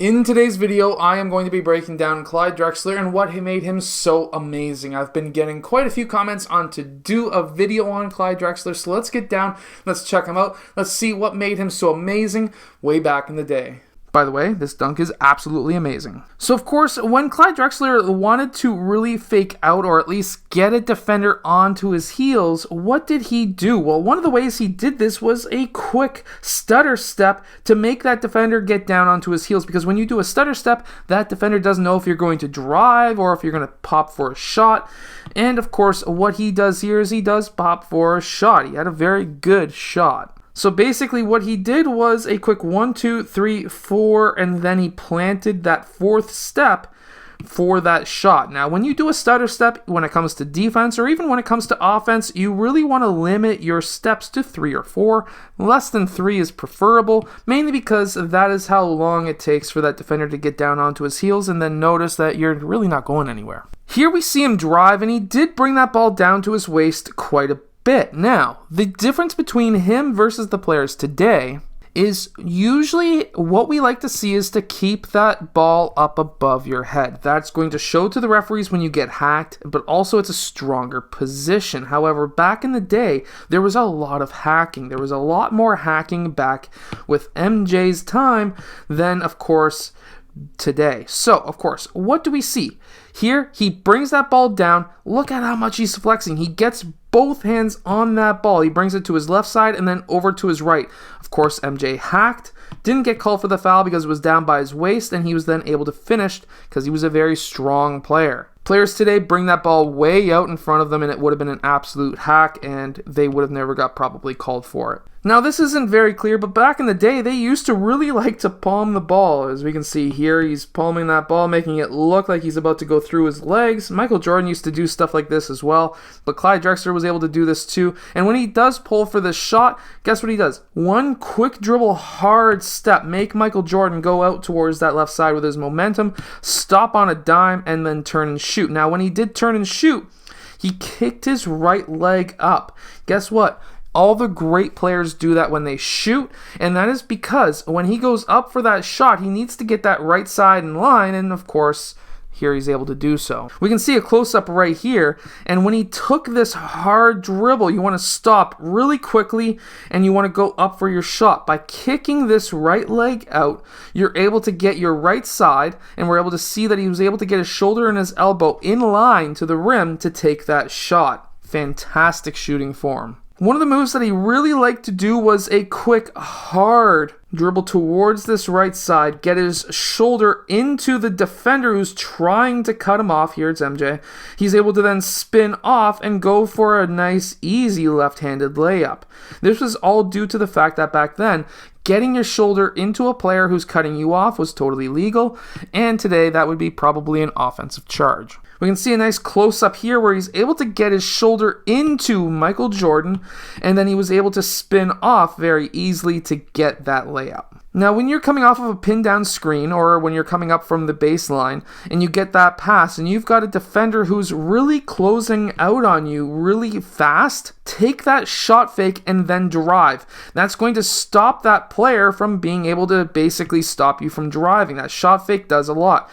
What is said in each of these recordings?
In today's video, I am going to be breaking down Clyde Drexler and what made him so amazing. I've been getting quite a few comments on to do a video on Clyde Drexler, so let's get down, let's check him out, let's see what made him so amazing way back in the day. By the way, this dunk is absolutely amazing. So of course, when Clyde Drexler wanted to really fake out or at least get a defender onto his heels, what did he do? Well, one of the ways he did this was a quick stutter step to make that defender get down onto his heels, because when you do a stutter step, that defender doesn't know if you're going to drive or if you're going to pop for a shot. And of course, what he does here is he does pop for a shot. He had a very good shot. So basically what he did was a quick 1, 2, 3, 4, and then he planted that fourth step for that shot. Now, when you do a stutter step, when it comes to defense or even when it comes to offense, you really want to limit your steps to 3 or 4. Less than 3 is preferable, mainly because that is how long it takes for that defender to get down onto his heels and then notice that you're really not going anywhere. Here we see him drive, and he did bring that ball down to his waist quite a bit. Now, the difference between him versus the players today is usually what we like to see is to keep that ball up above your head. That's going to show to the referees when you get hacked, but also it's a stronger position. However, back in the day, there was a lot of hacking. There was a lot more hacking back with MJ's time than, of course, today. So, of course, what do we see? Here, he brings that ball down. Look at how much he's flexing. He gets both hands on that ball. He brings it to his left side and then over to his right. Of course, MJ hacked. Didn't get called for the foul because it was down by his waist, and he was then able to finish because he was a very strong player. Players today bring that ball way out in front of them, and it would have been an absolute hack, and they would have never got probably called for it. Now, this isn't very clear, but back in the day, they used to really like to palm the ball. As we can see here, he's palming that ball, making it look like he's about to go through his legs. Michael Jordan used to do stuff like this as well, but Clyde Drexler was able to do this too. And when he does pull for this shot, guess what he does? One quick dribble, hard step, make Michael Jordan go out towards that left side with his momentum, stop on a dime, and then turn and shoot. Now, when he did turn and shoot, he kicked his right leg up. Guess what? All the great players do that when they shoot, and that is because when he goes up for that shot, he needs to get that right side in line, and of course, here he's able to do so. We can see a close-up right here, and when he took this hard dribble, you want to stop really quickly, and you want to go up for your shot. By kicking this right leg out, you're able to get your right side, and we're able to see that he was able to get his shoulder and his elbow in line to the rim to take that shot. Fantastic shooting form. One of the moves that he really liked to do was a quick, hard dribble towards this right side, get his shoulder into the defender who's trying to cut him off. Here it's MJ. He's able to then spin off and go for a nice, easy left-handed layup. This was all due to the fact that back then, getting your shoulder into a player who's cutting you off was totally legal, and today that would be probably an offensive charge. We can see a nice close-up here where he's able to get his shoulder into Michael Jordan, and then he was able to spin off very easily to get that layup. Now, when you're coming off of a pin-down screen or when you're coming up from the baseline and you get that pass and you've got a defender who's really closing out on you really fast, take that shot fake and then drive. That's going to stop that player from being able to basically stop you from driving. That shot fake does a lot.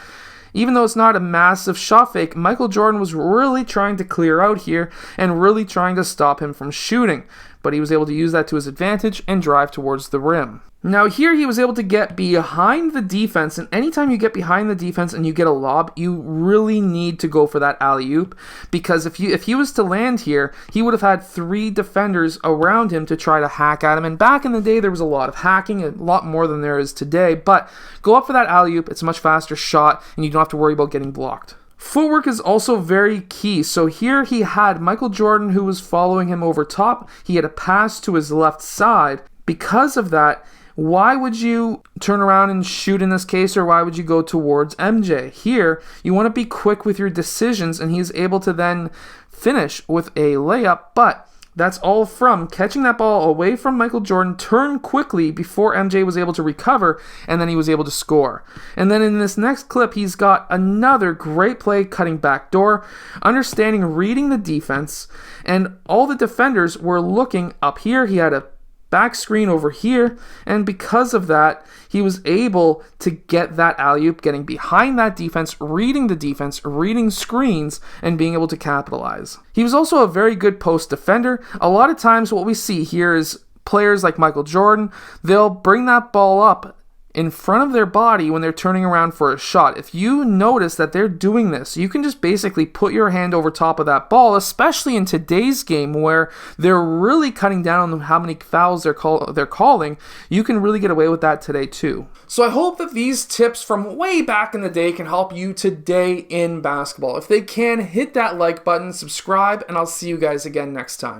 Even though it's not a massive shot fake, Michael Jordan was really trying to clear out here and really trying to stop him from shooting. But he was able to use that to his advantage and drive towards the rim. Now here he was able to get behind the defense, and anytime you get behind the defense and you get a lob, you really need to go for that alley-oop, because if he was to land here, he would have had 3 defenders around him to try to hack at him. And back in the day, there was a lot of hacking, a lot more than there is today, but go up for that alley-oop, it's a much faster shot, and you don't have to worry about getting blocked. Footwork is also very key. So here he had Michael Jordan who was following him over top. He had a pass to his left side. Because of that, why would you turn around and shoot in this case, or why would you go towards MJ? Here, you want to be quick with your decisions, and he's able to then finish with a layup, but that's all from catching that ball away from Michael Jordan, turn quickly before MJ was able to recover, and then he was able to score. And then in this next clip, he's got another great play cutting back door, reading the defense, and all the defenders were looking up here. He had a back screen over here, and because of that, he was able to get that alley-oop, getting behind that defense, reading screens, and being able to capitalize. He was also a very good post defender. A lot of times what we see here is players like Michael Jordan, they'll bring that ball up in front of their body when they're turning around for a shot. If you notice that they're doing this, you can just basically put your hand over top of that ball, especially in today's game where they're really cutting down on how many fouls they're calling. You can really get away with that today too. So I hope that these tips from way back in the day can help you today in basketball. If they can, hit that like button, subscribe, and I'll see you guys again next time.